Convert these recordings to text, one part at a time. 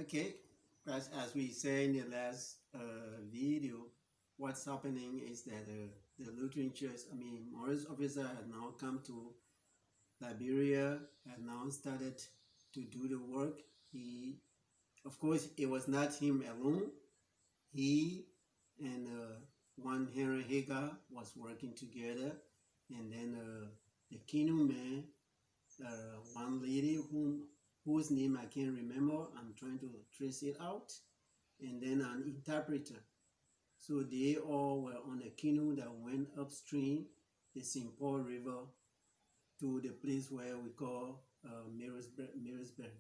Okay, as we say in the last video, what's happening is that the Lutheran Church, Morris officer had now come to Liberia, had now started to do the work. He, of course, it was not him alone. He and one Henry Hagar was working together, and then the Kinu man, one lady whose name I can't remember. I'm trying to trace it out, and then an interpreter. So they all were on a canoe that went upstream the St. Paul River to the place where we call Marisburg.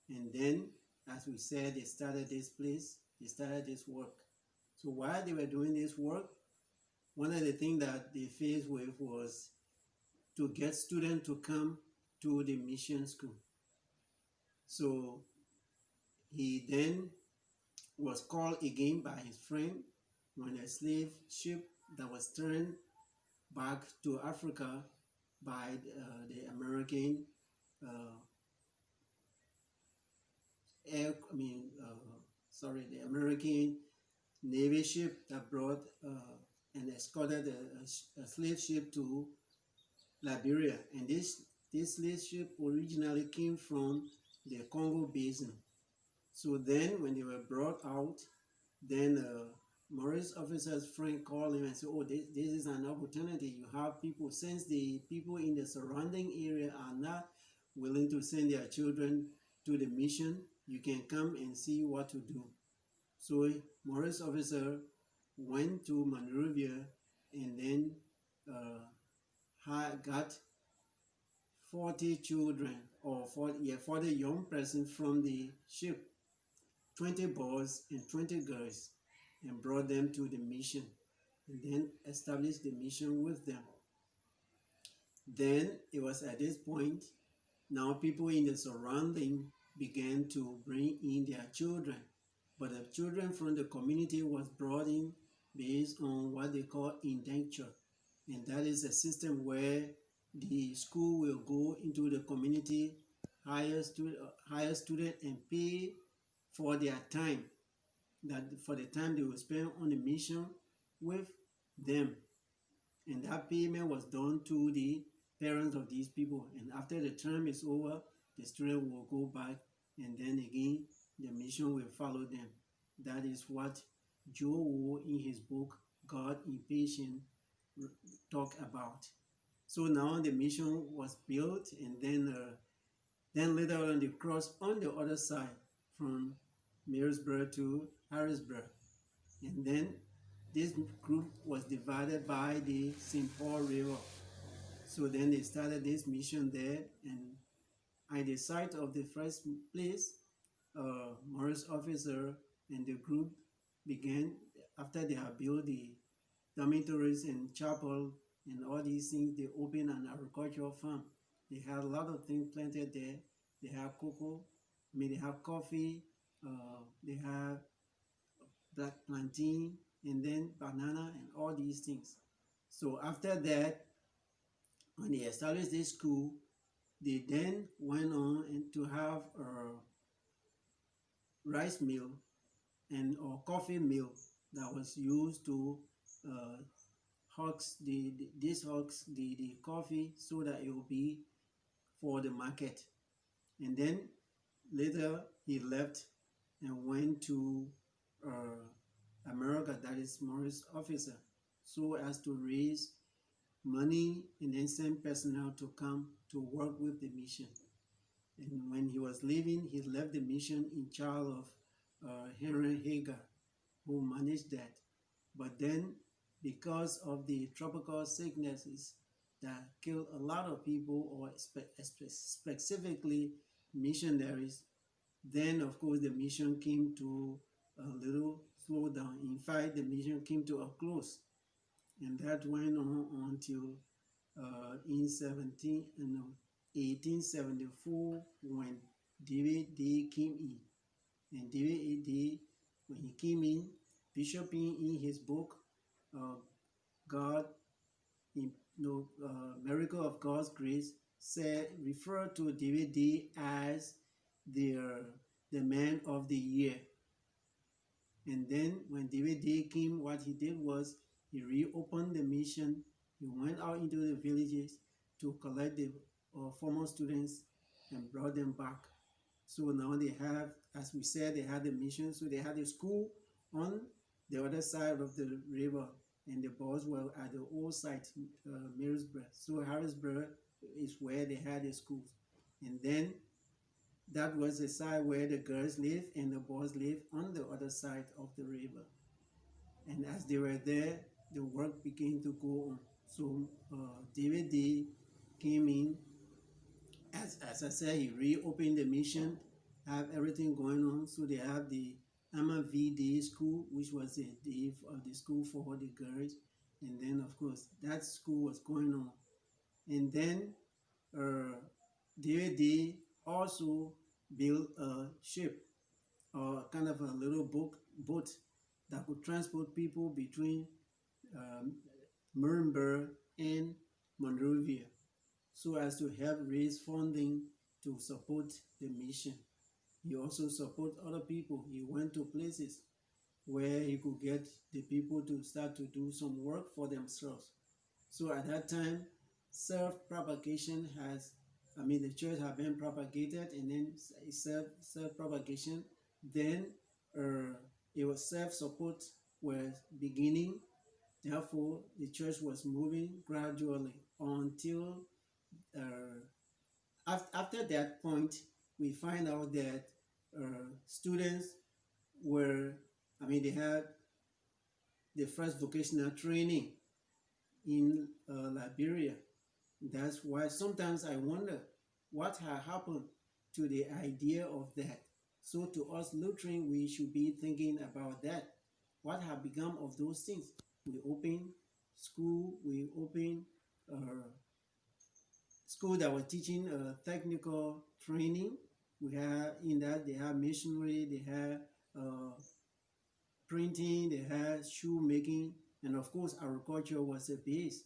And then, as we said, they started this place, they started this work. So while they were doing this work, one of the things that they faced with was to get students to come to the mission school. So he then was called again by his friend when a slave ship that was turned back to Africa by the American uh, the American Navy ship that brought and escorted a slave ship to Liberia. And this slave ship originally came from the Congo Basin. So then when they were brought out, then Morris officer's friend called him and said, oh, this is an opportunity. You have people, since the people in the surrounding area are not willing to send their children to the mission, you can come and see what to do. So Morris officer went to Monrovia and then got 40 children or 40 young persons from the ship, 20 boys and 20 girls, and brought them to the mission and then established the mission with them. Then it was at this point, now people in the surrounding began to bring in their children, but the children from the community was brought in based on what they call indenture, and that is a system where the school will go into the community, hire student and pay for their time, that for the time they will spend on the mission with them. And that payment was done to the parents of these people. And after the term is over, the student will go back and then again the mission will follow them. That is what Joe Wu in his book God Impatient talk about. So now the mission was built, and then later on they crossed on the other side from Marisburg to Harrisburg. And then this group was divided by the St. Paul River. So then they started this mission there, and at the site of the first place, Morris officer and the group began, after they had built the dormitories and chapel and all these things, they opened an agricultural farm. They had a lot of things planted there. They have cocoa, they have coffee, they have black plantain, and then banana and all these things. So after that, when they established this school, they then went on to have a rice mill and or coffee mill that was used to uh, hawks the coffee so that it will be for the market. And then later he left and went to America, that is Morris officer, so as to raise money and then send personnel to come to work with the mission. And when he was leaving, he left the mission in charge of Henry Hagar, who managed that. But then, because of the tropical sicknesses that killed a lot of people, or specifically missionaries, then of course the mission came to a little slowdown. In fact, the mission came to a close, and that went on until in 1874 when David D came in. And David D, when he came in, Bishop in his book, God, Miracle of God's Grace, referred to David D as their the man of the year. And then when David Day came, what he did was he reopened the mission. He went out into the villages to collect the former students and brought them back. So now they have, as we said, they had the mission. So they had a school on the other side of the river, and the boys were at the old site, Marysburg. So Harrisburg is where they had the schools. And then that was the side where the girls live and the boys live on the other side of the river. And as they were there, the work began to go on. So David D came in. As I said, he reopened the mission, have everything going on. So they have the MV Day School, which was the day of the school for the girls. And then, of course, that school was going on. And then they also built a ship, or kind of a little boat that could transport people between um, Nuremberg and Monrovia, so as to help raise funding to support the mission. He also support other people. He went to places where he could get the people to start to do some work for themselves. So at that time, self-propagation the church had been propagated, and then self-propagation. Then it was self-support was beginning. Therefore, the church was moving gradually until after that point, we find out that students were, they had the first vocational training in Liberia. That's why sometimes I wonder what had happened to the idea of that. So to us Lutheran, we should be thinking about that. What have become of those things? We open school, we open school that were teaching technical training. We have in that they have missionary, they have printing, they had shoemaking, and of course agriculture was a base.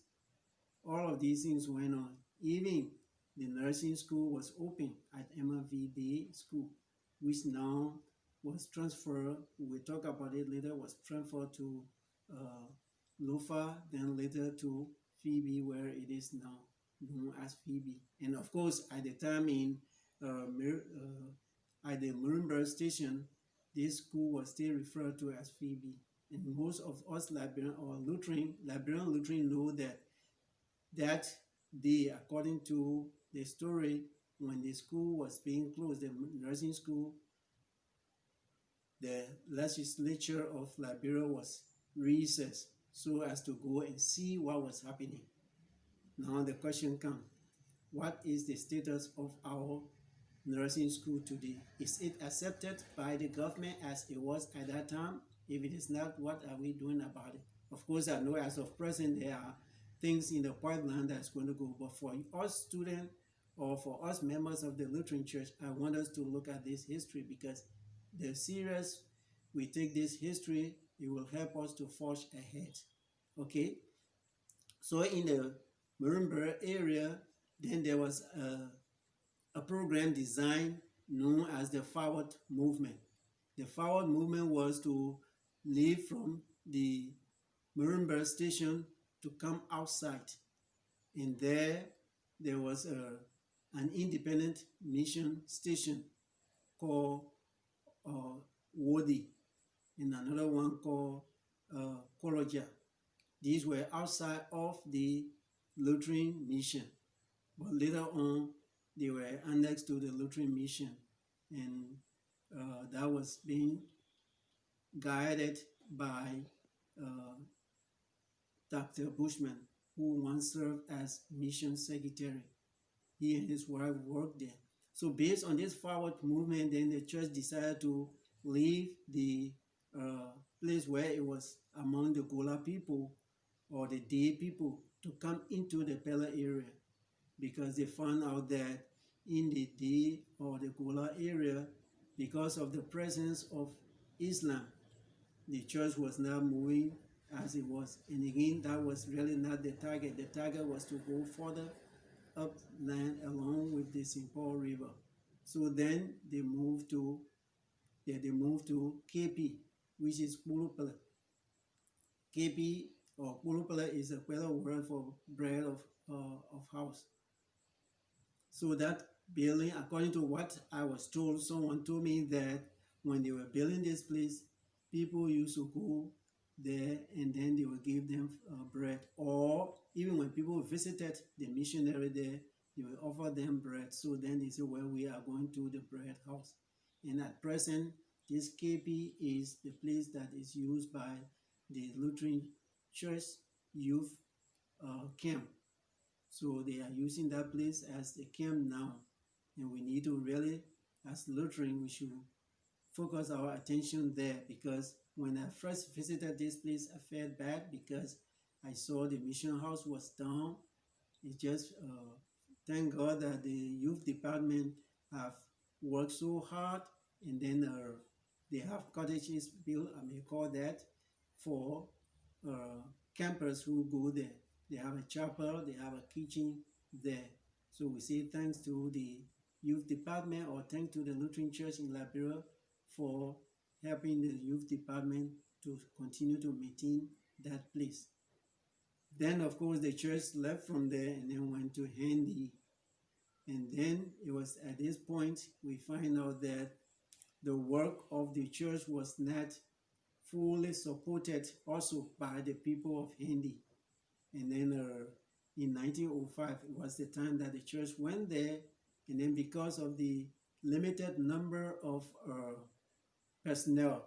All of these things went on. Even the nursing school was open at MV Day School, which now was transferred, we'll talk about it later, was transferred to Lofa, then later to Phoebe, where it is now known as Phoebe. And of course, at the time at the Nuremberg station, this school was still referred to as Phoebe. And most of us Liberian or Liberian Lutheran know that day, according to the story, when the school was being closed, the nursing school, the legislature of Liberia was recessed so as to go and see what was happening. Now the question comes, what is the status of our nursing school today? Is it accepted by the government as it was at that time? If it is not, what are we doing about it? Of course, I know as of present there are things in the pipeline that's going to go, but for us students or for us members of the Lutheran Church, I want us to look at this history, because the serious we take this history, it will help us to forge ahead. Okay, so in the Nuremberg area, then there was a program designed known as the Forward Movement. The Forward Movement was to leave from the Nuremberg station to come outside, and there was an independent mission station called Wodi, and another one called Koloja. These were outside of the Lutheran mission, but later on they were annexed to the Lutheran mission, and that was being guided by Dr. Bushman, who once served as mission secretary. He and his wife worked there. So based on this forward movement, then the church decided to leave the place where it was among the Gola people or the Day people to come into the Pella area, because they found out that in the Day or the Gola area, because of the presence of Islam, the church was now moving as it was. And again, that was really not the target. The target was to go further upland along with the St. Paul River. So then they moved to that they moved to KP, which is Pulupala. KP or Pulupala is a better word for bread of house. So that building, according to what I was told, someone told me that when they were building this place, people used to go there and then they would give them bread. Or even when people visited the missionary there, they would offer them bread. So then they said, well, we are going to the bread house. And at present, this KP is the place that is used by the Lutheran Church youth camp. So they are using that place as the camp now. And we need to really, as Lutheran, we should focus our attention there, because when I first visited this place, I felt bad because I saw the mission house was down. It just thank God that the youth department have worked so hard, and then they have cottages built, I may call that, for uh, campers who go there. They have a chapel, they have a kitchen there. So we say thanks to the youth department, or thanks to the Lutheran Church in Liberia for helping the youth department to continue to maintain that place. Then, of course, the church left from there and then went to Handy. And then it was at this point we find out that the work of the church was not fully supported also by the people of Handy. And then in 1905, it was the time that the church went there. And then because of the limited number of personnel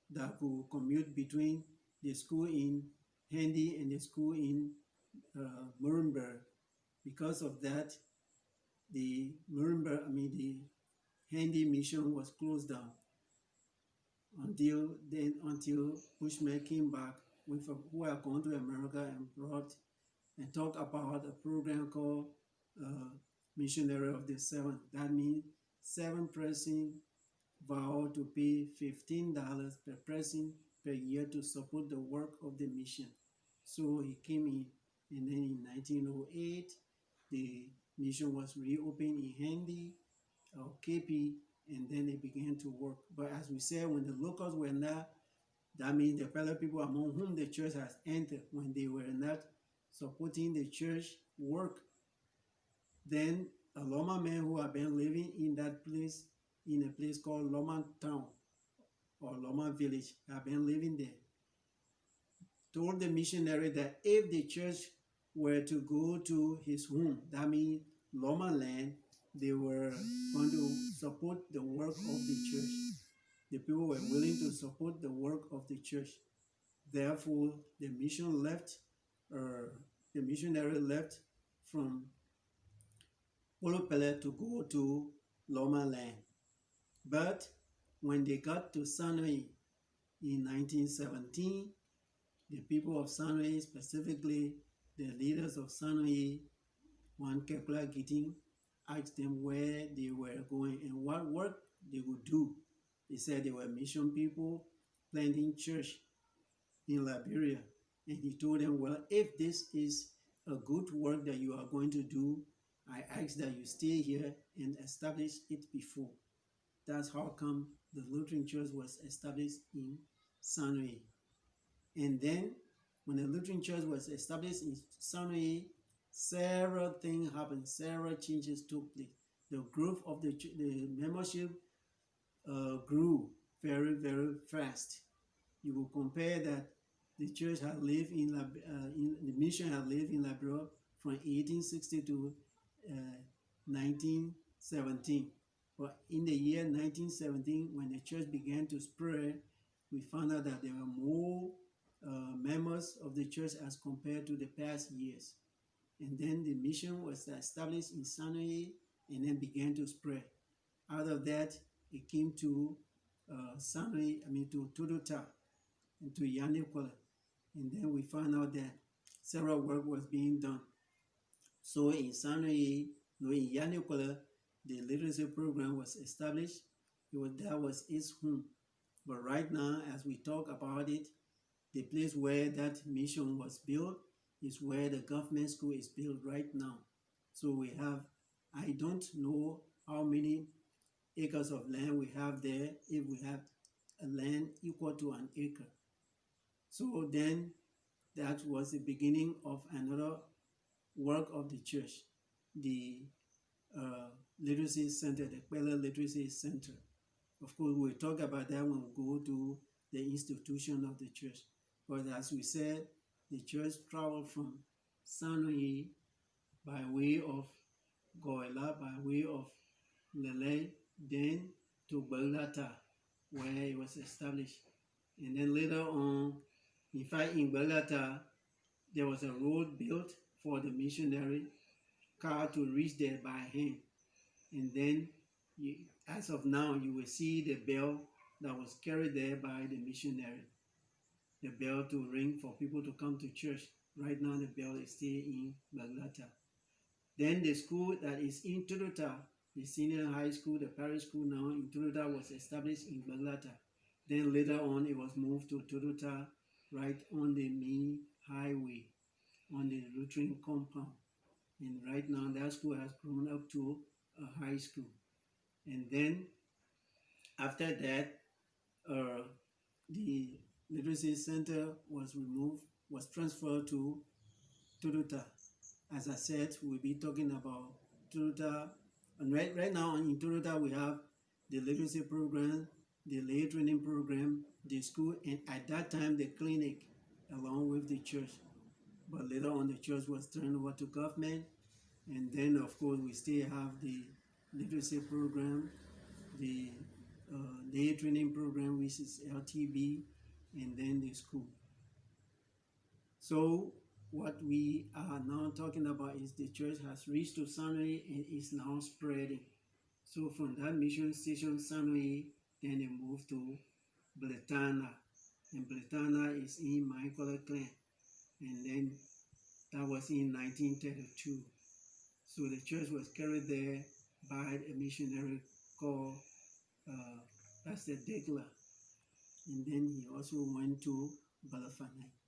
that could commute between the school in Handy and the school in Murenberg, because of that, the the Handy mission was closed down until Bushmen came back with who are going to America and brought and talk about a program called Missionary of the Seven. That means 7 person vow to pay $15 per person per year to support the work of the mission. So he came in, and then in 1908, the mission was reopened in Handy or KP, and then they began to work. But as we said, when the locals were not, that means the fellow people among whom the church has entered, when they were not supporting the church work, then a Loma man who had been living in that place, in a place called Loma Town or Loma Village, had been living there, told the missionary that if the church were to go to his home, that means Loma land, they were going to support the work of the church. The people were willing to support the work of the church. Therefore, the missionary left from Olopele to go to Loma land. But when they got to Sanoi in 1917, the people of Sanoi, specifically the leaders of Sanoi, Juan Kepler Giting, asked them where they were going and what work they would do. They said they were mission people planting church in Liberia. And he told them, well, if this is a good work that you are going to do, I ask that you stay here and establish it before. That's how come the Lutheran Church was established in Sanoi. And then when the Lutheran Church was established in Sanoi, several things happened, several changes took place. The growth of the membership grew very, very fast. You will compare that the church had lived the mission had lived in Liberia from 1860 to 1917. But in the year 1917, when the church began to spread, we found out that there were more members of the church as compared to the past years. And then the mission was established in Sanoi and then began to spread. Out of that, it came to Sanoi, to Tudota and to Yanekwala. And then we found out that several work was being done. So in Sanoi, in Yanekwala, the literacy program was established. That was its home. But right now, as we talk about it, the place where that mission was built is where the government school is built right now. So we have, I don't know how many acres of land we have there if we have a land equal to an acre. So then that was the beginning of another work of the church, the uh, literacy center, the Kwela Literacy Center. Of course, we'll talk about that when we go to the institution of the church. But as we said, the church traveled from Saint-Louis by way of Goila, by way of Lele, then to Berlata, where it was established. And then later on, in fact, in Berlata, there was a road built for the missionary car to reach there by hand. And then, as of now, you will see the bell that was carried there by the missionary. The bell to ring for people to come to church. Right now, the bell is still in Berlata. Then the school that is in Turuta, the senior high school, the parish school now in Turuta was established in Berlata. Then later on, it was moved to Turuta, right on the main highway, on the Lutheran compound. And right now, that school has grown up to a high school. And then after that, the literacy center was removed, was transferred to Turuta. As I said, we'll be talking about Turuta. And right now in Turuta, we have the literacy program, the lay training program, the school, and at that time, the clinic, along with the church. But later on, the church was turned over to government. And then, of course, we still have the literacy program, the lay training program, which is LTB, and then the school. So what we are now talking about is the church has reached to Saint-Louis and is now spreading. So from that mission station, Saint-Louis, then they moved to Bletana. And Bletana is in Michael clan. And then that was in 1932. So the church was carried there by a missionary called Pastor Degler. And then he also went to Balafanai.